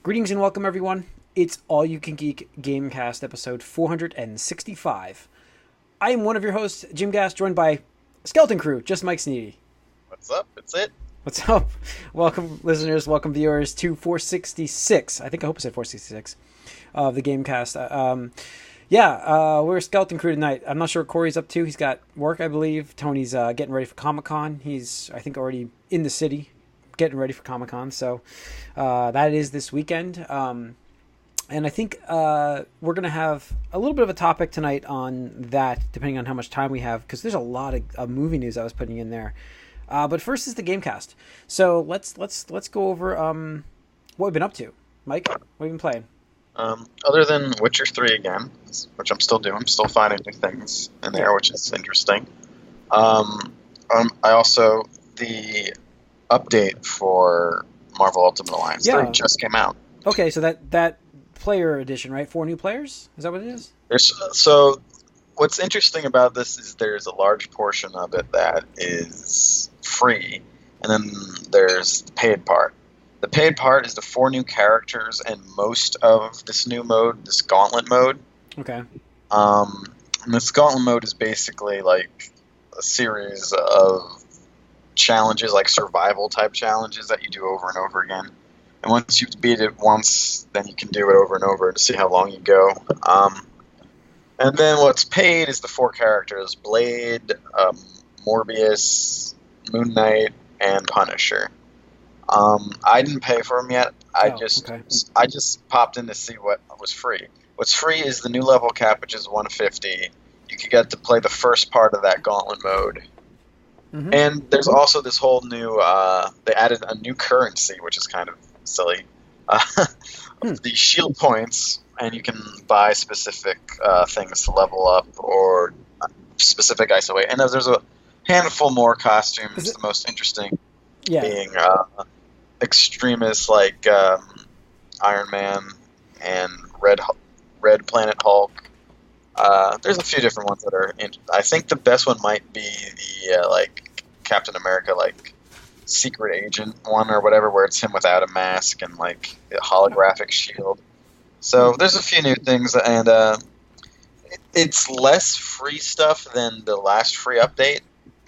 Greetings and welcome, everyone. It's All You Can Geek Gamecast episode 465. I am one of your hosts, Jim Gass, joined by Skeleton Crew, just Mike Sneedy. What's up? It's it. What's up? Welcome, listeners. Welcome, viewers, to 466. I hope I said 466 of the Gamecast. We're Skeleton Crew tonight. I'm not sure what Corey's up to. He's got work, I believe. Tony's getting ready for Comic-Con. He's, I think, already in the city getting ready for Comic-Con. So that is this weekend. And I think we're going to have a little bit of a topic tonight on that, depending on how much time we have, because there's a lot of movie news I was putting in there. But first is the Gamecast. So let's go over what we've been up to. Mike, what have you been playing? Other than Witcher 3 again, which I'm still doing, still finding new things in there, which is interesting. I also, the update for Marvel Ultimate Alliance 3 just came out. Okay, so that player edition, right? 4 new players? Is that what it is? So what's interesting about this is there's a large portion of it that is free, and then there's the paid part. The paid part is the 4 new characters and most of this new mode, this Gauntlet mode. Okay. And this Gauntlet mode is basically like a series of challenges, like survival type challenges that you do over and over again. And once you beat it once, then you can do it over and over to see how long you go. And then what's paid is the 4 characters: Blade, Morbius, Moon Knight, and Punisher. I didn't pay for them yet. I just popped in to see what was free. What's free is the new level cap, which is 150. You could get to play the first part of that Gauntlet mode. Mm-hmm. And there's also this whole new, they added a new currency, which is kind of silly. The shield points, and you can buy specific things to level up, or specific isolate. And there's a handful more costumes, the most interesting being extremists like Iron Man and Red Planet Hulk. There's a few different ones that are I think the best one might be the like Captain America, like secret agent one or whatever, where it's him without a mask and like a holographic shield. So there's a few new things, and it's less free stuff than the last free update,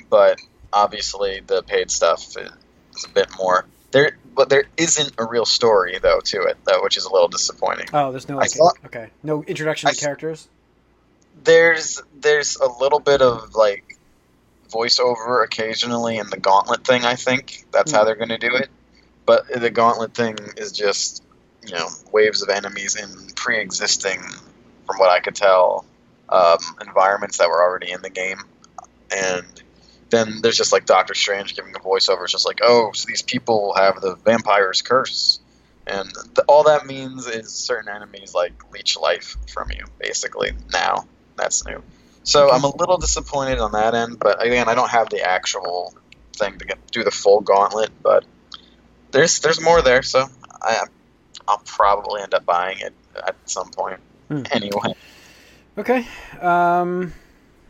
but obviously the paid stuff is a bit more. But there isn't a real story though to it, though, which is a little disappointing. Oh, there's no no introduction to characters. There's a little bit of like voiceover occasionally in the Gauntlet thing. I think that's how they're going to do it. But the Gauntlet thing is just, waves of enemies in pre-existing, from what I could tell, environments that were already in the game. And then there's just like Doctor Strange giving a voiceover. It's just like, oh, so these people have the vampire's curse. And all that means is certain enemies like leech life from you, basically, now. That's new. So I'm a little disappointed on that end, but again, I don't have the actual thing to do the full Gauntlet, but there's more there, so I'll probably end up buying it at some point anyway. Okay. All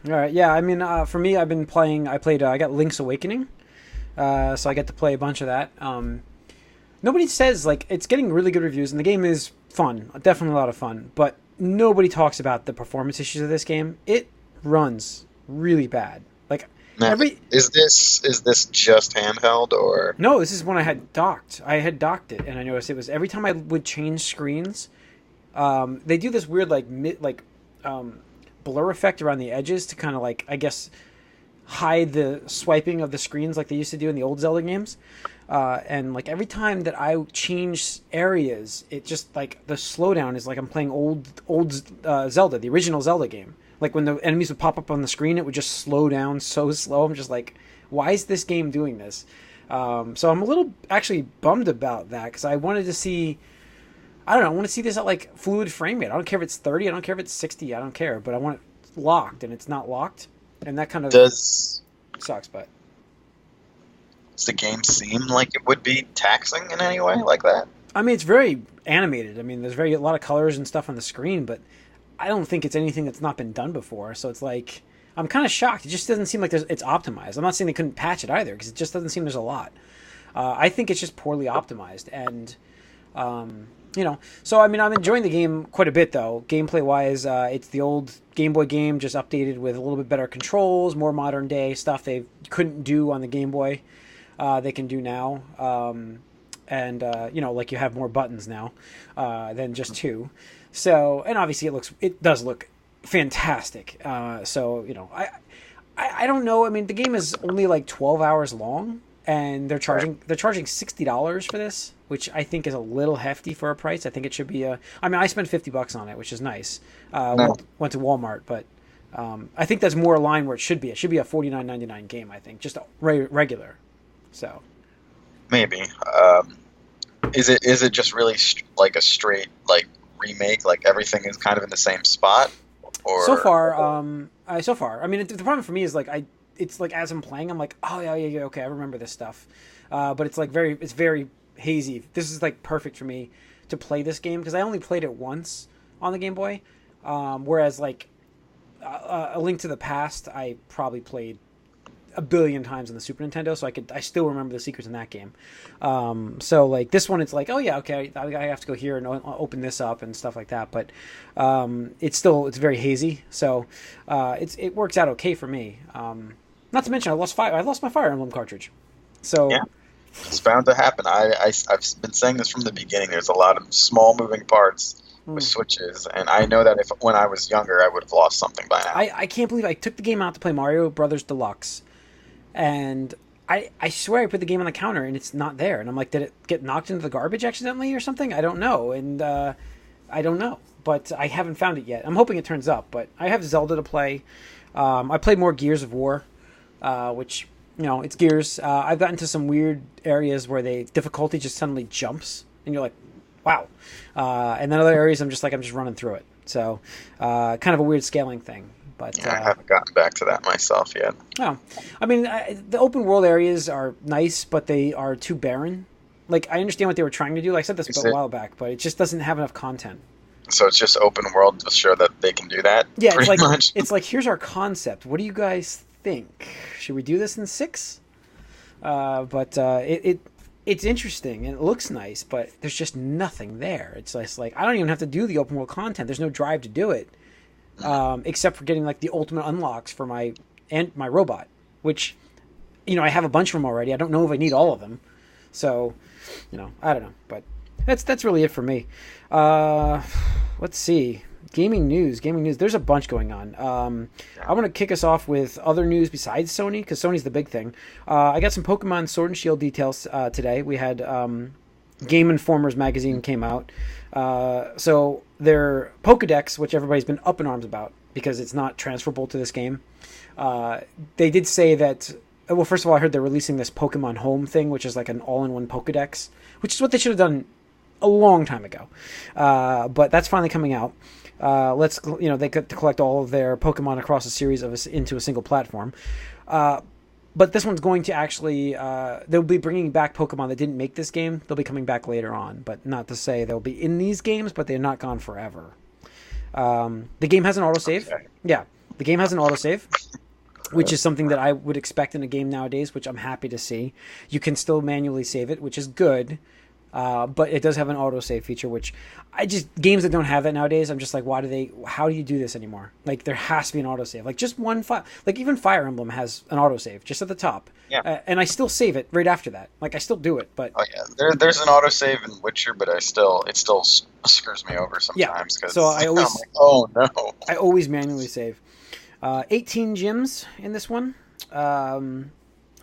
right. Yeah, I mean, for me, I got Link's Awakening, so I get to play a bunch of that. Nobody says, like, it's getting really good reviews, and the game is fun, definitely a lot of fun, but nobody talks about the performance issues of this game. It runs really bad. Like, now, is this just handheld, or no? This is when I had docked. I had docked it, and I noticed it was every time I would change screens. They do this weird blur effect around the edges to kind of like, I guess, hide the swiping of the screens like they used to do in the old Zelda games. And like every time that I change areas, it just like the slowdown is like I'm playing old Zelda, the original Zelda game. Like when the enemies would pop up on the screen, it would just slow down so slow. I'm just like, why is this game doing this? So I'm a little actually bummed about that, because I wanted to see, I want to see this at like fluid frame rate. I don't care if it's 30, I don't care if it's 60, I don't care, but I want it locked, and it's not locked, and that kind of sucks. But does the game seem like it would be taxing in any way like that? I mean, it's very animated. I mean, there's a lot of colors and stuff on the screen, but I don't think it's anything that's not been done before. So it's like, I'm kind of shocked. It just doesn't seem like it's optimized. I'm not saying they couldn't patch it either, because it just doesn't seem there's a lot. I think it's just poorly optimized, and So I mean, I'm enjoying the game quite a bit though. Gameplay wise, it's the old Game Boy game, just updated with a little bit better controls, more modern day stuff they couldn't do on the Game Boy. They can do now, and like you have more buttons now than just two. So, and obviously it does look fantastic. I don't know. I mean, the game is only like 12 hours long, and they're charging $60 for this, which I think is a little hefty for a price. I think it should be I spent $50 on it, which is nice. Went to Walmart, but I think that's more aligned where it should be. It should be a $49.99 game, I think, just regular. So maybe is it just really like a straight like remake? Like everything is kind of in the same spot. Or so far, I mean, the problem for me is like it's like as I'm playing, I'm like, oh yeah, okay, I remember this stuff, but it's like it's very hazy. This is like perfect for me to play this game because I only played it once on the Game Boy, whereas like A Link to the Past, I probably played a billion times on the Super Nintendo, so I still remember the secrets in that game. So like this one, it's like, oh yeah, okay, I have to go here and open this up and stuff like that. But it's very hazy, so it works out okay for me. Not to mention I lost my Fire Emblem cartridge. So yeah, it's bound to happen. I've been saying this from the beginning. There's a lot of small moving parts with switches, and I know that when I was younger, I would have lost something by now. I can't believe I took the game out to play Mario Brothers Deluxe. And I swear I put the game on the counter and it's not there. And I'm like, did it get knocked into the garbage accidentally or something? I don't know. And I don't know. But I haven't found it yet. I'm hoping it turns up. But I have Zelda to play. I played more Gears of War, which, it's Gears. I've gotten to some weird areas where the difficulty just suddenly jumps. And you're like, wow. And then other areas I'm just running through it. So kind of a weird scaling thing. But yeah, I haven't gotten back to that myself yet. No, I mean the open world areas are nice, but they are too barren. Like I understand what they were trying to do. Like I said this a while back, but it just doesn't have enough content. So it's just open world to show that they can do that. Yeah, it's like here's our concept. What do you guys think? Should we do this in 6? But it's interesting and it looks nice, but there's just nothing there. It's just like I don't even have to do the open world content. There's no drive to do it. Except for getting like the ultimate unlocks for my robot, which I have a bunch of them already. I don't know if I need all of them, so I don't know. But that's really it for me. Let's see, gaming news. There's a bunch going on. I want to kick us off with other news besides Sony because Sony's the big thing. I got some Pokemon Sword and Shield details today. We had Game Informer's magazine came out. So their Pokedex, which everybody's been up in arms about because it's not transferable to this game, they did say that, well, first of all, I heard they're releasing this Pokemon Home thing, which is like an all-in-one Pokedex, which is what they should have done a long time ago. But that's finally coming out. They could collect all of their Pokemon across a series into a single platform. But this one's going to actually, they'll be bringing back Pokemon that didn't make this game. They'll be coming back later on, but not to say they'll be in these games, but they're not gone forever. The game has an autosave. Okay. Yeah, the game has an autosave, which is something that I would expect in a game nowadays, which I'm happy to see. You can still manually save it, which is good. But it does have an autosave feature, which games that don't have that nowadays, I'm just like, how do you do this anymore? Like, there has to be an autosave. Like, just one file. Like, even Fire Emblem has an autosave just at the top. Yeah. And I still save it right after that. Like, I still do it, but... Oh, yeah. There's an autosave in Witcher, but it still screws me over sometimes. Yeah. So I always... I'm like, oh, no. I always manually save. 18 gyms in this one.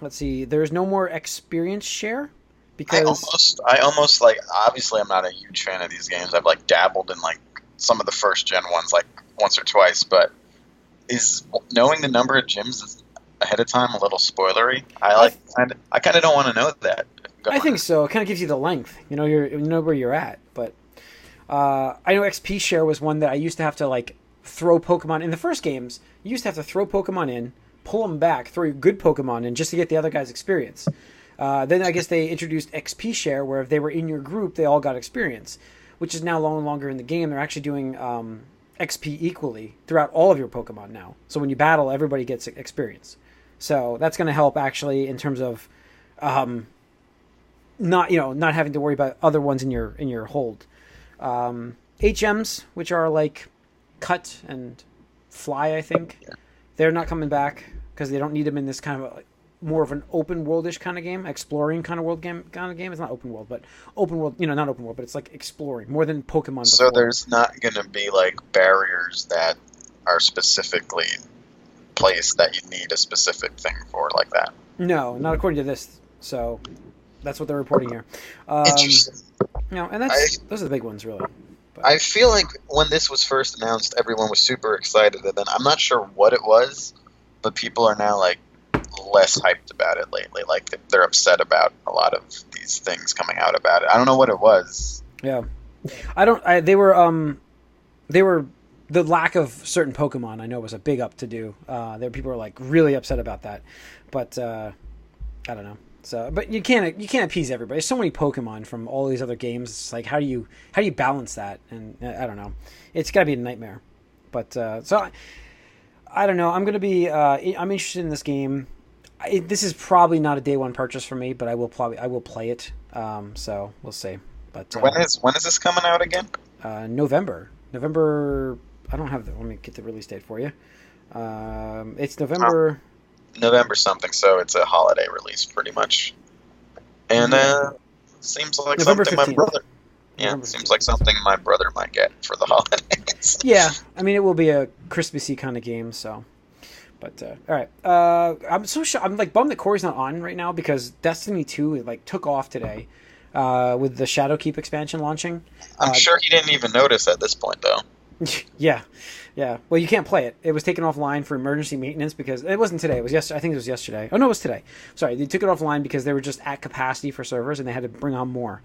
Let's see. There's no more experience share. Because I almost like, obviously I'm not a huge fan of these games. I've like dabbled in like some of the first gen ones like once or twice, but is knowing the number of gyms ahead of time a little spoilery? I kind of don't want to know that. I think so. It kind of gives you the length. You know where you're at. But I know XP share was one that I used to have to like throw Pokemon in the first games. You used to have to throw Pokemon in, pull them back, throw your good Pokemon in just to get the other guy's experience. Then I guess they introduced XP share, where if they were in your group, they all got experience, which is now no longer in the game. They're actually doing XP equally throughout all of your Pokemon now. So when you battle, everybody gets experience. So that's going to help actually in terms of not having to worry about other ones in your hold. HMs, which are like Cut and Fly, I think, they're not coming back because they don't need them in this kind of more of an open worldish kind of game, exploring kind of game. It's not open world, but open world. Not open world, but it's like exploring more than Pokemon. So there's not going to be like barriers that are specifically placed that you need a specific thing for, like that. No, not according to this. So that's what they're reporting here. Interesting. And those are the big ones, really. But I feel like when this was first announced, everyone was super excited, and then I'm not sure what it was, but people are now like less hyped about it lately. Like they're upset about a lot of these things coming out about it. I don't know what it was. Yeah, they were the lack of certain Pokemon. I know was a big up to do. People were like really upset about that, but I don't know. So, but you can't appease everybody. There's so many Pokemon from all these other games. It's like how do you balance that? And I don't know. It's got to be a nightmare. But so I don't know. I'm I'm interested in this game. This is probably not a day one purchase for me, but I will play it. So we'll see. But when is this coming out again? November. I don't have let me get the release date for you. It's November. November something, so it's a holiday release pretty much. And seems like November something 15th. my brother. Yeah, seems like something my brother might get for the holidays. Yeah, I mean it will be a Christmassy kind of game, so. But all right, I'm so I'm like bummed that Corey's not on right now because Destiny 2 took off today with the Shadowkeep expansion launching. I'm sure he didn't even notice at this point though. Yeah. Well, you can't play it. It was taken offline for emergency maintenance because it wasn't today. It was yesterday. I think it was yesterday. Oh no, it was today. Sorry, they took it offline because they were just at capacity for servers and they had to bring on more,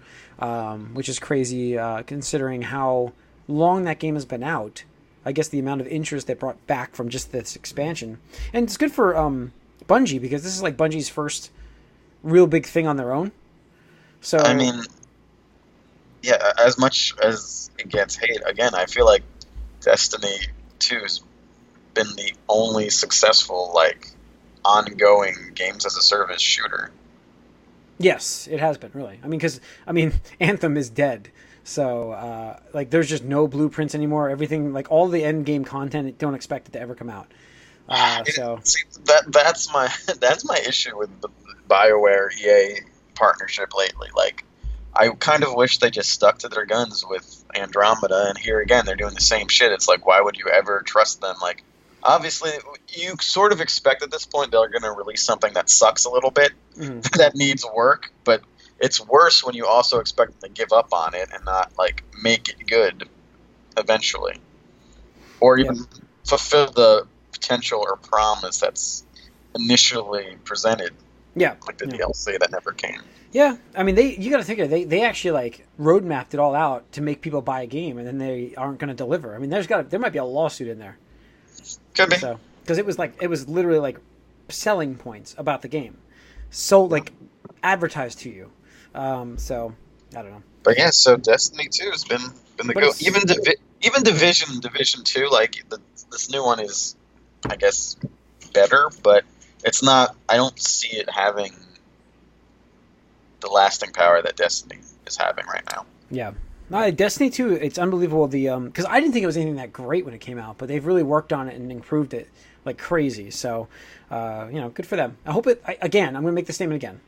which is crazy considering how long that game has been out. I guess the amount of interest they brought back from just this expansion, and it's good for Bungie because this is like Bungie's first real big thing on their own. So I mean, yeah, as much as it gets hate, again, I feel like Destiny 2's been the only successful, ongoing games as a service shooter. Yes, it has been, really. I mean, Anthem is dead. So, there's just no blueprints anymore. Everything, all the end game content, don't expect it to ever come out. See, that's my issue with the Bioware EA partnership lately. I kind of wish they just stuck to their guns with Andromeda, and here again, they're doing the same shit. It's like, why would you ever trust them? Obviously, you sort of expect at this point they're going to release something that sucks a little bit, that needs work, but it's worse when you also expect them to give up on it and not, make it good eventually. Or even fulfill the potential or promise that's initially presented. Yeah. Like the DLC that never came. Yeah, I mean, you got to think of it. They actually roadmapped it all out to make people buy a game, and then they aren't going to deliver. I mean, there might be a lawsuit in there. Could be. So, because it was literally selling points about the game, so advertised to you. So I don't know. But yeah, so Destiny 2 has been the go. Even Division 2, this new one is, I guess, better, but it's not. I don't see it having the lasting power that Destiny is having right now. Yeah. Destiny 2, it's unbelievable. Because I didn't think it was anything that great when it came out, but they've really worked on it and improved it like crazy. So, good for them. I hope I'm going to make the statement again.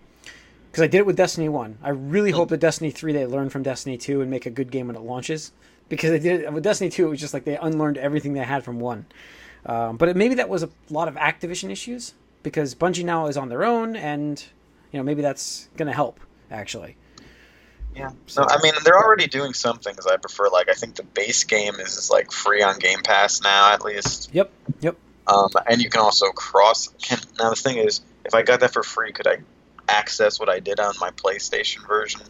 Because I did it with Destiny 1. I really hope that Destiny 3, they learn from Destiny 2 and make a good game when it launches. Because they did it with Destiny 2, it was just they unlearned everything they had from 1. But maybe that was a lot of Activision issues. Because Bungie now is on their own, and maybe that's going to help, actually. Yeah. So, no, I mean, they're already doing some things I prefer. I think the base game is free on Game Pass now, at least. Yep. And you can also now the thing is, if I got that for free, could I access what I did on my PlayStation version?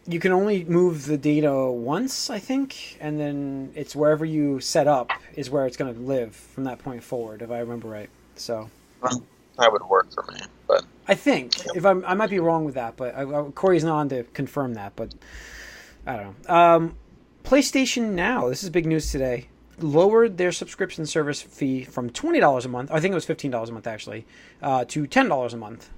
You can only move the data once, I think, and then it's wherever you set up is where it's going to live from that point forward, if I remember right. So that would work for me, but I think I might be wrong with that, but Corey's not on to confirm that. But I don't know. PlayStation Now, this is big news today, lowered their subscription service fee from $20 a month. I think it was $15 a month actually, to $10 a month,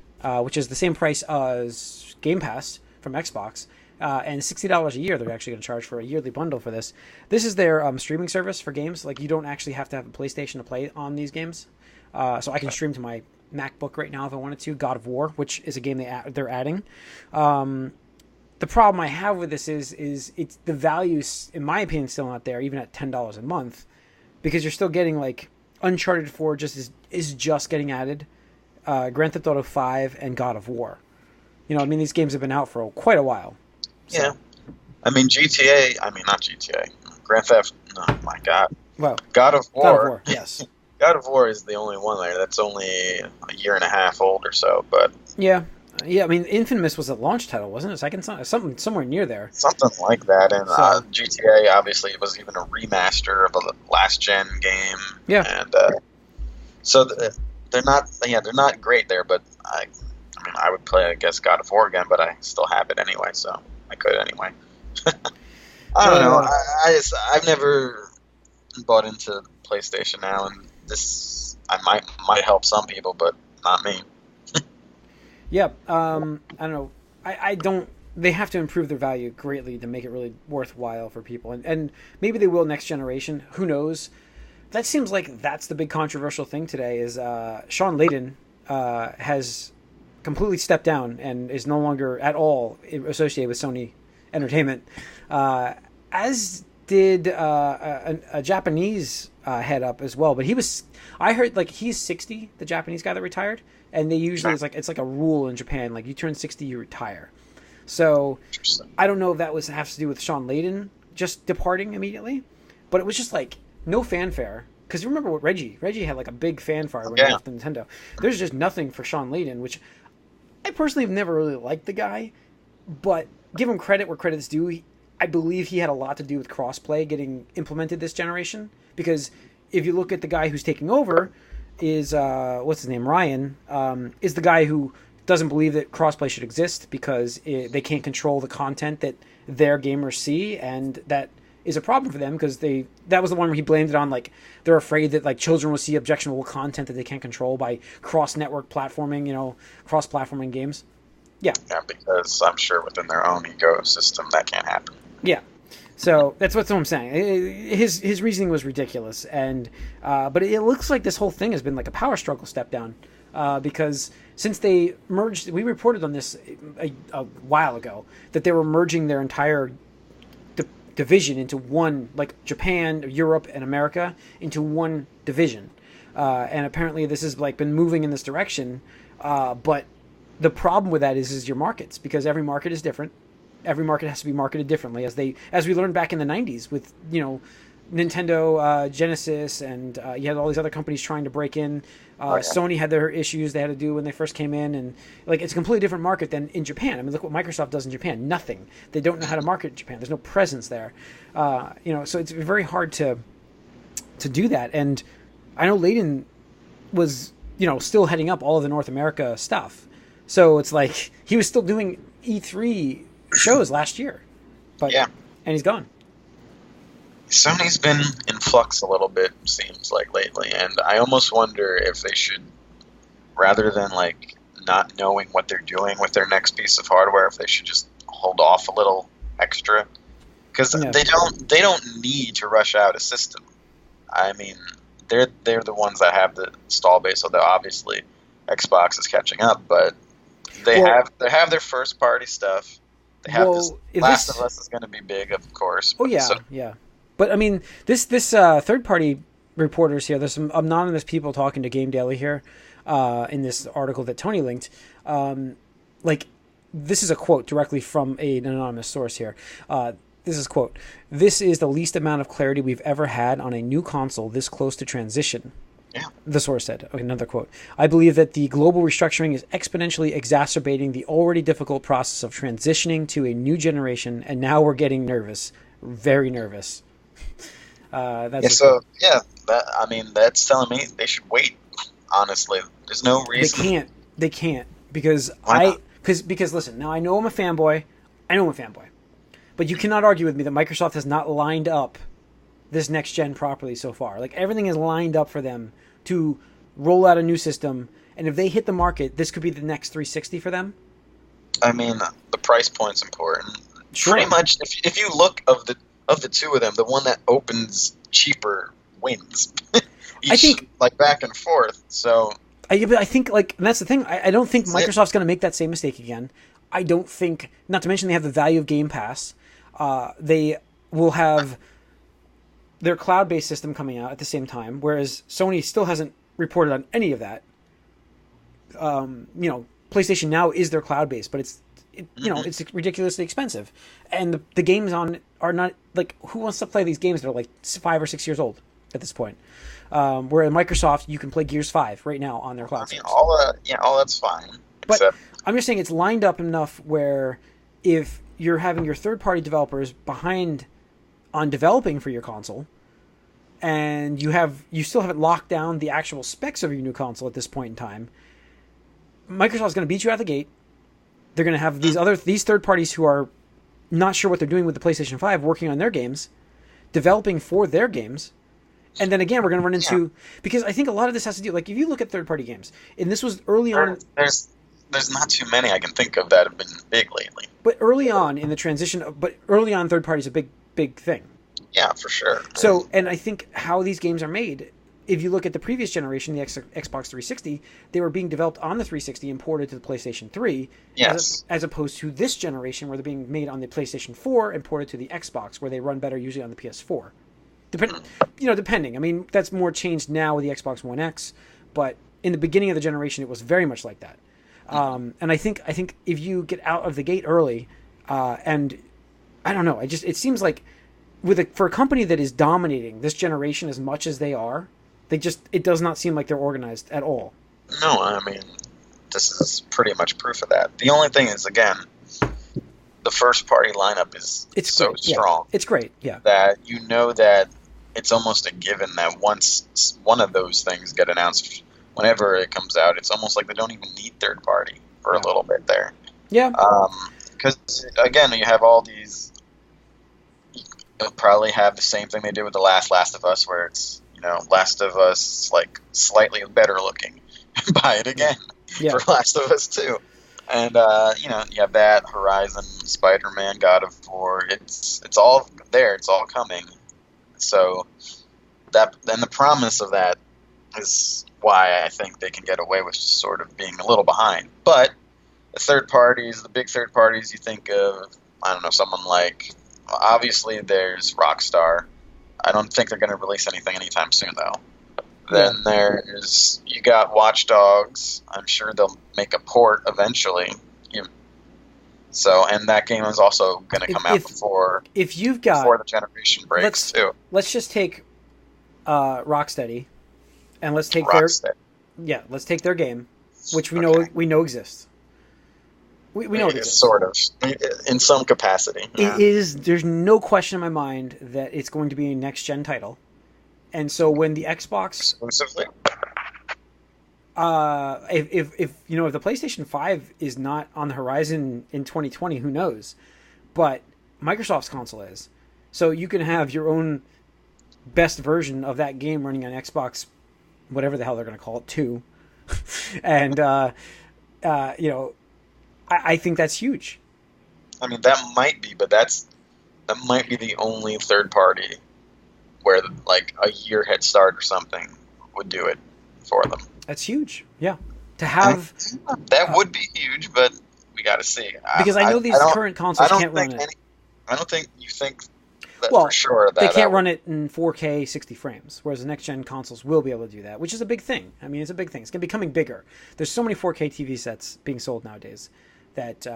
which is the same price as Game Pass from Xbox. And $60 a year they're actually going to charge for a yearly bundle for this. This is their streaming service for games. Like, you don't actually have to have a PlayStation to play on these games. So I can stream to my MacBook right now if I wanted to. God of War, which is a game they're adding. The problem I have with this is it's the value, in my opinion, still not there, even at $10 a month, because you're still getting like Uncharted 4 is just getting added, Grand Theft Auto 5 and God of War. I mean, these games have been out for quite a while. So. Yeah, I mean not GTA, Grand Theft. Oh my God. Well, God of War. Yes. God of War is the only one there that's only a year and a half old or so, but yeah. I mean, Infamous was a launch title, wasn't it? Something somewhere near there. Something like that, and GTA obviously was even a remaster of a last gen game. Yeah, and so they're not great there, but I mean, I would play, I guess, God of War again, but I still have it anyway, so I could anyway. I don't know. I've never bought into PlayStation now, and this might help some people, but not me. Yeah, I don't know. I don't. They have to improve their value greatly to make it really worthwhile for people, and maybe they will next generation. Who knows? That seems like that's the big controversial thing today. Is Shawn Layden has completely stepped down and is no longer at all associated with Sony Entertainment, as did a Japanese head up as well. But I heard like he's 60, the Japanese guy that retired. And they usually it's like a rule in Japan, like you turn 60, you retire. So I don't know if that has to do with Shawn Layden just departing immediately, but it was just like no fanfare. Because remember what Reggie had like a big fanfare when he left Nintendo. There's just nothing for Shawn Layden, which I personally have never really liked the guy, but give him credit where credit's due. I believe he had a lot to do with crossplay getting implemented this generation. Because if you look at the guy who's taking over, is what's his name, Ryan, is the guy who doesn't believe that crossplay should exist because they can't control the content that their gamers see, and that is a problem for them because that was the one where he blamed it on, like, they're afraid that like children will see objectionable content that they can't control by cross-network platforming, cross-platforming games. Yeah, because I'm sure within their own ecosystem that can't happen. Yeah. So that's what I'm saying. His reasoning was ridiculous, and but it looks like this whole thing has been like a power struggle step down, because since they merged, we reported on this a while ago that they were merging their entire division into one, like Japan, Europe, and America into one division, and apparently this has like been moving in this direction, but the problem with that is your markets, because every market is different. Every market has to be marketed differently, as we learned back in the 90s with Nintendo, Genesis, and you had all these other companies trying to break in. Sony had their issues they had to do when they first came in, and like it's a completely different market than in Japan. I mean, look what Microsoft does in Japan. Nothing. They don't know how to market in Japan. There's no presence there. So it's very hard to do that. And I know Layden was still heading up all of the North America stuff, so it's like he was still doing E3 shows last year, and he's gone. Sony's been in flux a little bit, seems like, lately, and I almost wonder if they should, rather than like not knowing what they're doing with their next piece of hardware, if they should just hold off a little extra, because they don't need to rush out a system. I mean, they're the ones that have the install base, so obviously Xbox is catching up, but they have their first party stuff. They have this Last of Us is going to be big, of course. Yeah. But I mean, this third party reporters here. There's some anonymous people talking to Game Daily here, in this article that Tony linked. This is a quote directly from an anonymous source here. This is a quote: "This is the least amount of clarity we've ever had on a new console this close to transition." Yeah. The source said. Okay, another quote: "I believe that the global restructuring is exponentially exacerbating the already difficult process of transitioning to a new generation, and now we're getting nervous, very nervous." That's telling me they should wait. Honestly, there's no reason they can't because because listen, now I know I'm a fanboy, but you cannot argue with me that Microsoft has not lined up this next gen properly so far. Like, everything is lined up for them to roll out a new system, and if they hit the market, this could be the next 360 for them. I mean, the price point's important. Sure. pretty much if you look of the two of them, the one that opens cheaper wins. I think like back and forth. So I think like, and that's the thing. I don't think That's it. Microsoft's going to make that same mistake again. I don't think. Not to mention they have the value of Game Pass. They will have their cloud-based system coming out at the same time, whereas Sony still hasn't reported on any of that. PlayStation Now is their cloud-based, but it's ridiculously expensive, and the games on are not like, who wants to play these games that are like 5 or 6 years old at this point. Where at Microsoft you can play Gears 5 right now on their cloud. all that's fine. But I'm just saying it's lined up enough where if you're having your third-party developers behind on developing for your console, and you still haven't locked down the actual specs of your new console at this point in time, Microsoft's going to beat you out the gate. They're going to have these third parties who are not sure what they're doing with the PlayStation 5 working on their games, developing for their games. And then again, we're going to run into, because I think a lot of this has to do, like, if you look at third-party games, and this was early on. There's not too many I can think of that have been big lately. But early on in the transition, third party is a big thing. Yeah, for sure. So, and I think how these games are made, if you look at the previous generation, the Xbox 360, they were being developed on the 360 and ported to the PlayStation 3, yes, as opposed to this generation where they're being made on the PlayStation 4 and ported to the Xbox, where they run better usually on the PS4. Depending. I mean, that's more changed now with the Xbox One X, but in the beginning of the generation, it was very much like that. And I think if you get out of the gate early, and I don't know, it seems like for a company that is dominating this generation as much as they are, it does not seem like they're organized at all. No, I mean, this is pretty much proof of that. The only thing is, again, the first party lineup is so strong. Yeah, it's great, yeah. That that it's almost a given that once one of those things get announced, whenever it comes out, it's almost like they don't even need third party for a little bit there. Yeah. Because, again, you have all these. You'll probably have the same thing they did with the Last of Us, where it's, Last of Us, like, slightly better looking. Buy it again for Last of Us 2. And, you have that, Horizon, Spider-Man, God of War. It's all there. It's all coming. So, and the promise of that is why I think they can get away with sort of being a little behind. But the big third parties, you think of, I don't know, someone like, obviously there's Rockstar. I don't think they're going to release anything anytime soon, though. Then you got Watch Dogs. I'm sure they'll make a port eventually. And that game is also going to come out before the generation breaks, too. Let's just take Rocksteady, and let's take their game, which we know exists. We know it exists. Sort of, in some capacity. Yeah. It is. There's no question in my mind that it's going to be a next-gen title, and so when the Xbox exclusively, if the PlayStation 5 is not on the horizon in 2020, who knows? But Microsoft's console is, so you can have your own best version of that game running on Xbox, whatever the hell they're going to call it, 2, and I think that's huge. I mean, that might be, but that might be the only third party where like a year head start or something would do it for them. That's huge. Yeah, to have that would be huge, but we got to see. Because I know these current consoles can't run it. I don't think you think that for sure. They can't run it in 4K 60 frames, whereas the next-gen consoles will be able to do that, which is a big thing. I mean, it's a big thing. It's becoming bigger. There's so many 4K TV sets being sold nowadays that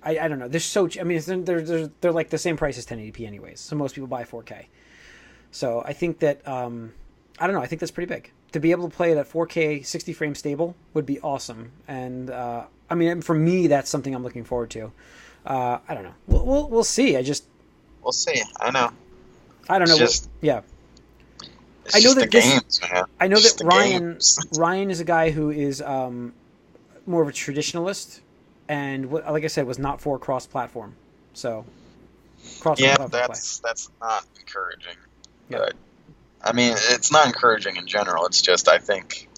I don't know. They're like the same price as 1080p anyways, so most people buy 4K. So I think that I don't know. I think that's pretty big. To be able to play that 4K 60 frame stable would be awesome. And I mean, for me, that's something I'm looking forward to. I don't know. We'll see. We'll see. I know. I don't know. I know that games, man. I know that Ryan is a guy who is more of a traditionalist, and like I said, was not for cross-platform. So that's not encouraging. Yeah. But I mean, it's not encouraging in general. It's just, I think,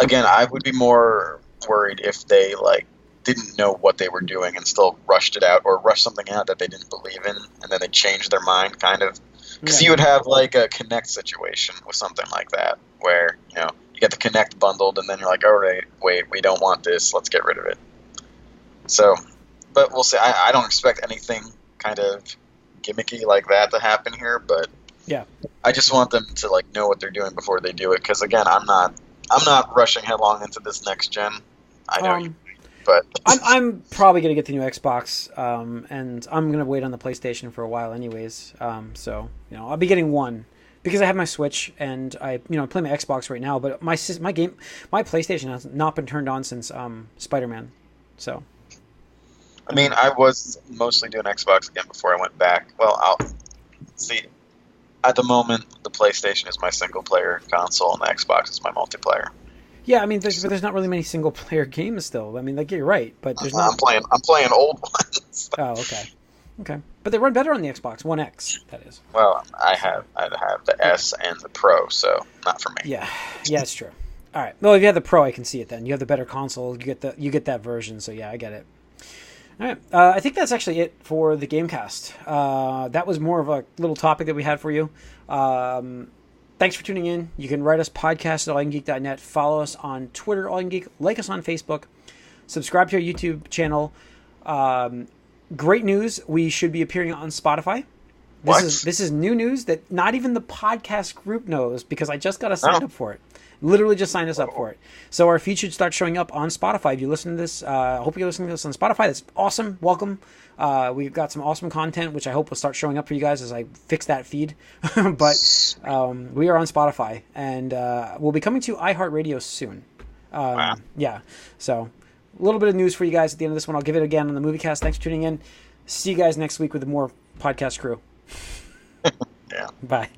again, I would be more worried if they like didn't know what they were doing and still rushed it out or rushed something out that they didn't believe in, and then they changed their mind, kind of. Because you would have like a Connect situation with something like that, where you get the Connect bundled, and then you're like, all right, wait, we don't want this, let's get rid of it. So, but we'll see. I don't expect anything kind of gimmicky like that to happen here, but yeah, I just want them to like know what they're doing before they do it. Because again, I'm not rushing headlong into this next gen. I know you. But I'm probably gonna get the new Xbox, and I'm gonna wait on the PlayStation for a while, anyways. So I'll be getting one because I have my Switch and I play my Xbox right now. But my PlayStation has not been turned on since Spider-Man. So, I mean, I was mostly doing Xbox again before I went back. Well, I'll see. At the moment, the PlayStation is my single-player console, and the Xbox is my multiplayer. Yeah, I mean, there's not really many single player games still. I mean, like you're right, but there's not. I'm playing old ones. Oh, okay, but they run better on the Xbox One X. That is. Well, I have the S and the Pro, so not for me. Yeah, it's true. All right. Well, if you have the Pro, I can see it. Then you have the better console. You get that version. So yeah, I get it. All right. I think that's actually it for the Gamecast. That was more of a little topic that we had for you. Thanks for tuning in. You can write us podcast at allyoucangeek.net. Follow us on Twitter, allyoucangeek. Like us on Facebook. Subscribe to our YouTube channel. Great news. We should be appearing on Spotify. This is new news that not even the podcast group knows because I just got us signed up for it. Literally just signed us up for it. So our feed should start showing up on Spotify. If you listen to this, I hope you're listening to this on Spotify. That's awesome. Welcome. We've got some awesome content, which I hope will start showing up for you guys as I fix that feed. But we are on Spotify, and we'll be coming to iHeartRadio soon. Wow. Yeah. So a little bit of news for you guys at the end of this one. I'll give it again on the MovieCast. Thanks for tuning in. See you guys next week with more podcast crew. Yeah. Bye.